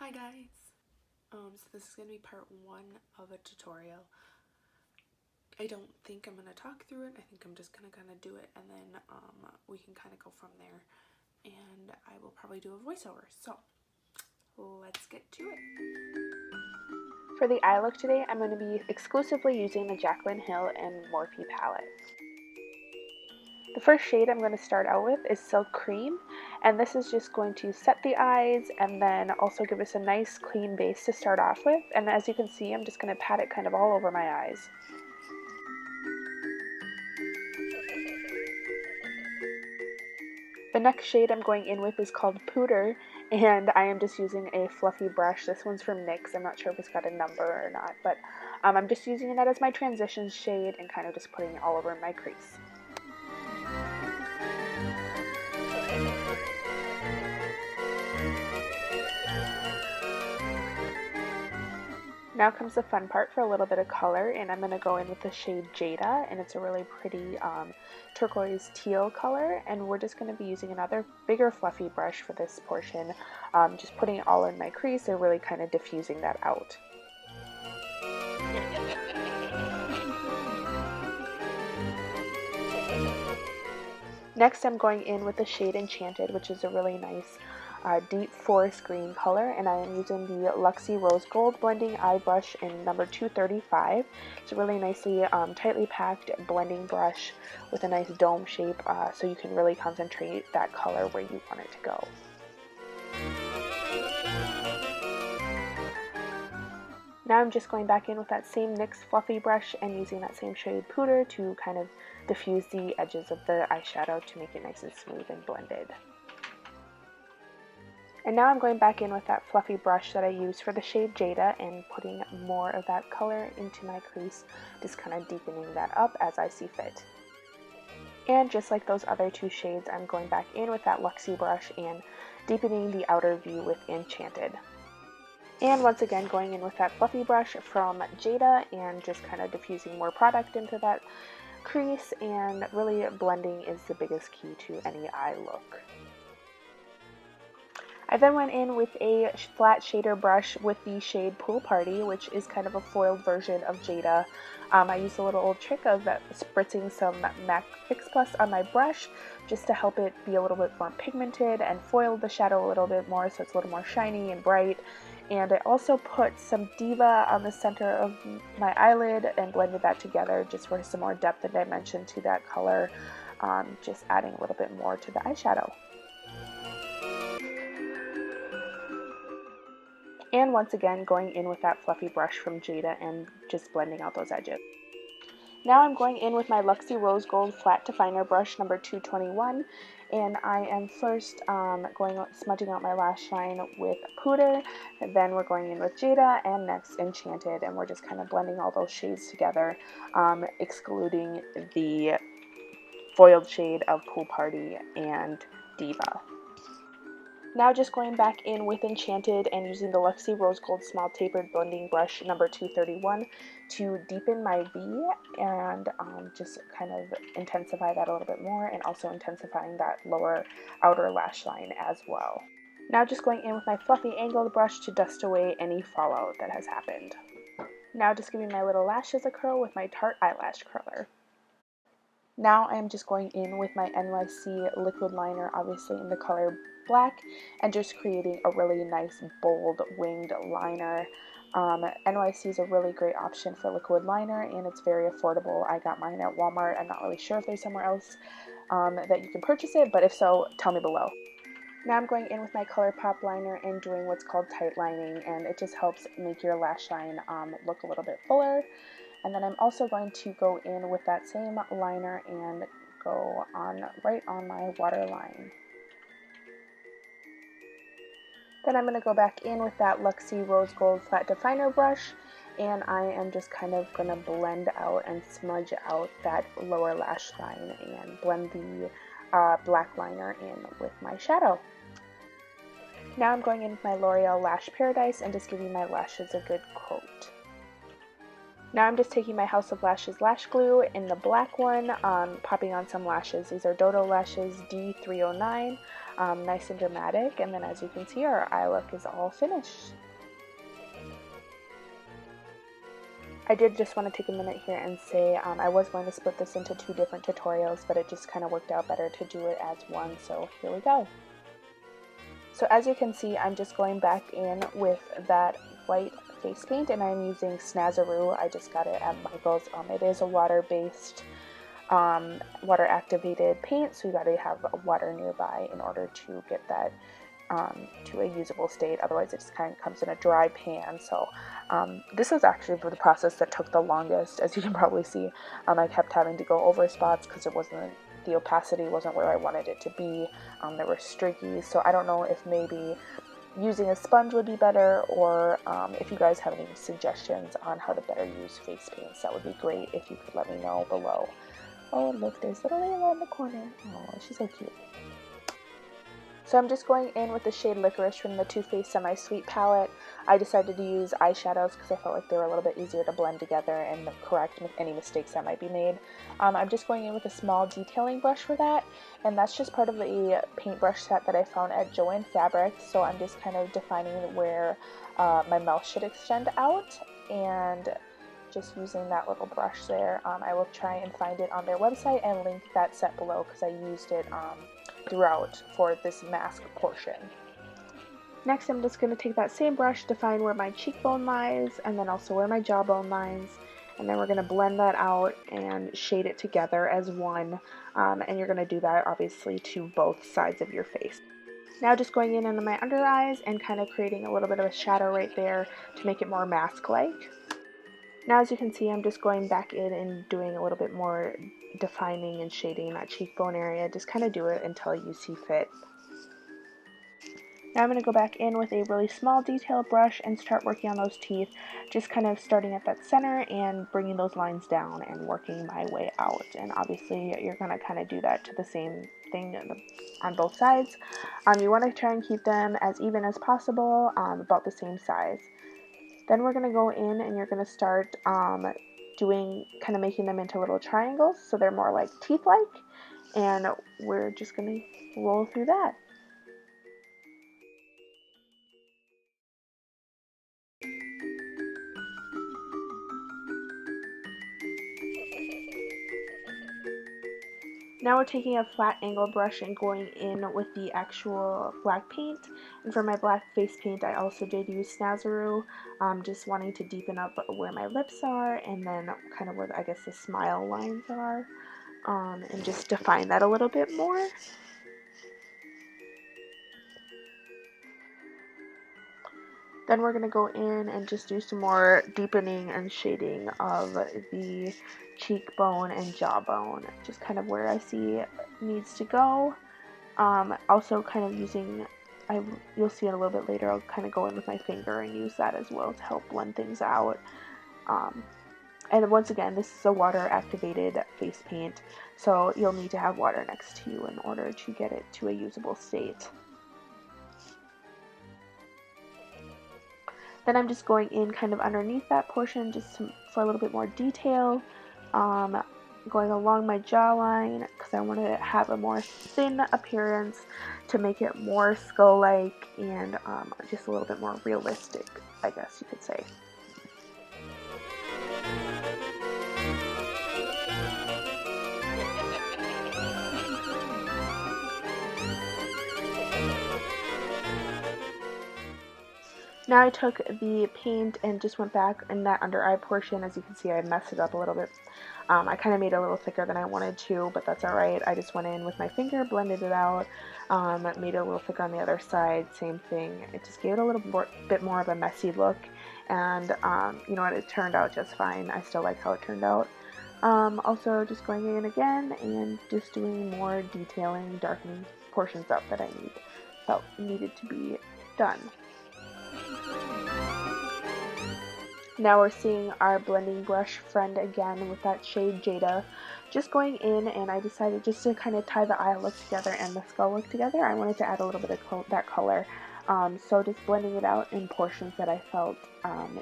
Hi guys! So this is going to be part one of a tutorial. I don't think I'm going to talk through it. I think I'm just going to kind of do it, and then we can kind of go from there, and I will probably do a voiceover. So let's get to it. For the eye look today, I'm going to be exclusively using the Jaclyn Hill and Morphe palette. The first shade I'm going to start out with is Silk Cream, and this is just going to set the eyes and then also give us a nice clean base to start off with. And as you can see, I'm just going to pat it kind of all over my eyes. The next shade I'm going in with is called Pooter, and I am just using a fluffy brush. This one's from NYX. I'm not sure if it's got a number or not, but I'm just using that as my transition shade and kind of just putting it all over my crease. Now comes the fun part for a little bit of color, and I'm going to go in with the shade Jada, and it's a really pretty turquoise teal color, and we're just going to be using another bigger fluffy brush for this portion, just putting it all in my crease and really kind of diffusing that out. Next I'm going in with the shade Enchanted, which is a really nice deep forest green color, and I am using the Luxie Rose Gold blending eye brush in number 235. It's a really nicely tightly packed blending brush with a nice dome shape, so you can really concentrate that color where you want it to go. Now I'm just going back in with that same NYX fluffy brush and using that same shade Pooter to kind of diffuse the edges of the eyeshadow to make it nice and smooth and blended. And now I'm going back in with that fluffy brush that I used for the shade Jada and putting more of that color into my crease, just kind of deepening that up as I see fit. And just like those other two shades, I'm going back in with that Luxie brush and deepening the outer view with Enchanted. And once again going in with that fluffy brush from Jada and just kind of diffusing more product into that crease, and really blending is the biggest key to any eye look. I then went in with a flat shader brush with the shade Pool Party, which is kind of a foiled version of Jada. I used a little old trick of spritzing some MAC Fix Plus on my brush just to help it be a little bit more pigmented and foiled the shadow a little bit more so it's a little more shiny and bright. And I also put some Diva on the center of my eyelid and blended that together just for some more depth and dimension to that color, just adding a little bit more to the eyeshadow. And once again going in with that fluffy brush from Jada and just blending out those edges. Now I'm going in with my Luxie Rose Gold Flat Definer brush number 221, and I am first smudging out my lash line with Pooter, and then we're going in with Jada, and next Enchanted, and we're just kind of blending all those shades together, excluding the foiled shade of Pool Party and Diva. Now just going back in with Enchanted and using the Luxie Rose Gold Small Tapered Blending Brush number 231 to deepen my V and just kind of intensify that a little bit more, and also intensifying that lower outer lash line as well. Now just going in with my fluffy angled brush to dust away any fallout that has happened. Now just giving my little lashes a curl with my Tarte Eyelash Curler. Now I'm just going in with my NYC liquid liner, obviously in the color black, and just creating a really nice bold winged liner. NYC is a really great option for liquid liner, and it's very affordable. I got mine at Walmart. I'm not really sure if there's somewhere else that you can purchase it, but if so, tell me below. Now I'm going in with my Colourpop liner and doing what's called tight lining, and it just helps make your lash line look a little bit fuller. And then I'm also going to go in with that same liner and go on right on my waterline. Then I'm going to go back in with that Luxie Rose Gold Flat Definer brush, and I am just kind of going to blend out and smudge out that lower lash line and blend the black liner in with my shadow. Now I'm going in with my L'Oreal Lash Paradise and just giving my lashes a good coat. Now I'm just taking my House of Lashes lash glue in the black one, popping on some lashes. These are Dodo lashes D309, nice and dramatic, and then as you can see, our eye look is all finished. I did just want to take a minute here and say I was going to split this into 2 different tutorials, but it just kind of worked out better to do it as one, so here we go. So as you can see, I'm just going back in with that white face paint, and I'm using Snazaroo. I just got it at Michael's. It is a water-based, water-activated paint, so you gotta have water nearby in order to get that to a usable state. Otherwise, it just kind of comes in a dry pan. So this is actually the process that took the longest, as you can probably see. I kept having to go over spots because the opacity wasn't where I wanted it to be. There were streakies, so I don't know if maybe using a sponge would be better, or if you guys have any suggestions on how to better use face paints, that would be great if you could let me know below. Oh, look, there's little Layla in the corner. Oh, she's so cute. So I'm just going in with the shade Licorice from the Too Faced Semi-Sweet palette. I decided to use eyeshadows because I felt like they were a little bit easier to blend together and correct any mistakes that might be made. I'm just going in with a small detailing brush for that, and that's just part of the paintbrush set that I found at Joann Fabrics. So I'm just kind of defining where my mouth should extend out, and just using that little brush there. I will try and find it on their website and link that set below because I used it throughout for this mask portion. Next, I'm just going to take that same brush, define where my cheekbone lies, and then also where my jawbone lies, and then we're going to blend that out and shade it together as one, and you're going to do that obviously to both sides of your face. Now just going in under my under eyes and kind of creating a little bit of a shadow right there to make it more mask-like. Now as you can see, I'm just going back in and doing a little bit more defining and shading that cheekbone area. Just kind of do it until you see fit. Now I'm going to go back in with a really small detail brush and start working on those teeth, just kind of starting at that center and bringing those lines down and working my way out. And obviously you're going to kind of do that to the same thing on both sides. You want to try and keep them as even as possible, about the same size. Then we're going to go in and you're going to start kind of making them into little triangles so they're more like teeth-like, and we're just going to roll through that. Now we're taking a flat angle brush and going in with the actual black paint. And for my black face paint, I also did use Snazaroo, just wanting to deepen up where my lips are and then kind of where I guess the smile lines are, and just define that a little bit more. Then we're going to go in and just do some more deepening and shading of the cheekbone and jawbone, just kind of where I see it needs to go. Also kind of using, you'll see it a little bit later, I'll kind of go in with my finger and use that as well to help blend things out. And once again, this is a water activated face paint, so you'll need to have water next to you in order to get it to a usable state. Then I'm just going in kind of underneath that portion just for a little bit more detail, going along my jawline because I want to have a more thin appearance to make it more skull-like and just a little bit more realistic, I guess you could say. Now I took the paint and just went back in that under eye portion. As you can see, I messed it up a little bit. I kind of made it a little thicker than I wanted to, but that's alright. I just went in with my finger, blended it out, made it a little thicker on the other side, same thing. It just gave it a little bit more of a messy look, and you know what, it turned out just fine. I still like how it turned out. Also just going in again and just doing more detailing, darkening portions up that I felt needed to be done. Now we're seeing our blending brush friend again with that shade Jada. Just going in, and I decided just to kind of tie the eye look together and the skull look together. I wanted to add a little bit of that color. So just blending it out in portions that I felt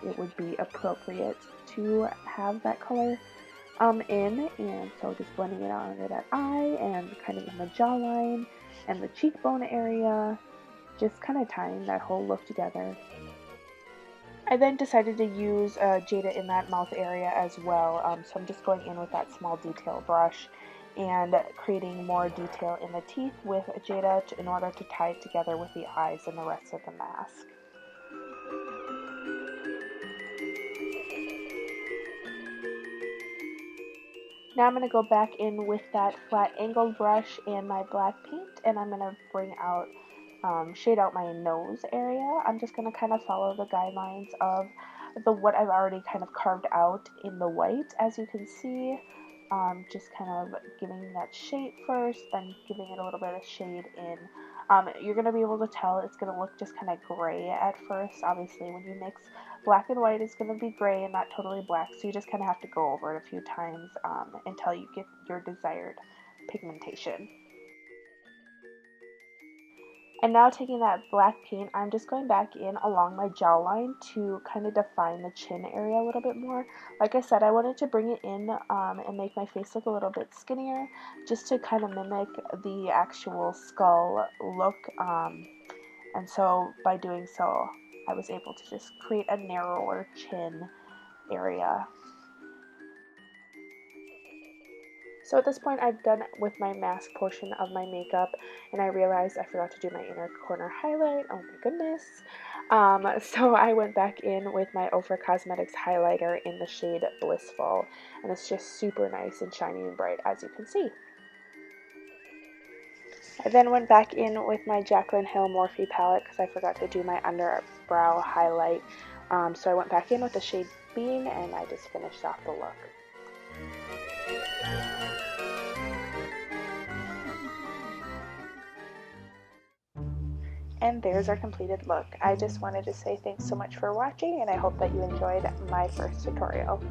it would be appropriate to have that color in, and so just blending it out under that eye and kind of in the jawline and the cheekbone area, just kind of tying that whole look together. I then decided to use Jada in that mouth area as well, so I'm just going in with that small detail brush and creating more detail in the teeth with Jada in order to tie it together with the eyes and the rest of the mask. Now I'm going to go back in with that flat angled brush and my black paint, and I'm going to bring out, shade out my nose area. I'm just going to kind of follow the guidelines of what I've already kind of carved out in the white, as you can see. Just kind of giving that shape first, then giving it a little bit of shade in. You're going to be able to tell it's going to look just kind of gray at first. Obviously, when you mix black and white, it's going to be gray and not totally black, so you just kind of have to go over it a few times until you get your desired pigmentation. And now taking that black paint, I'm just going back in along my jawline to kind of define the chin area a little bit more. Like I said, I wanted to bring it in and make my face look a little bit skinnier, just to kind of mimic the actual skull look. And so by doing so, I was able to just create a narrower chin area. So at this point, I've done with my mask portion of my makeup, and I realized I forgot to do my inner corner highlight. Oh my goodness. So I went back in with my Ofra Cosmetics highlighter in the shade Blissful, and it's just super nice and shiny and bright, as you can see. I then went back in with my Jaclyn Hill Morphe palette because I forgot to do my underbrow highlight. So I went back in with the shade Bean, and I just finished off the look. And there's our completed look. I just wanted to say thanks so much for watching, and I hope that you enjoyed my first tutorial.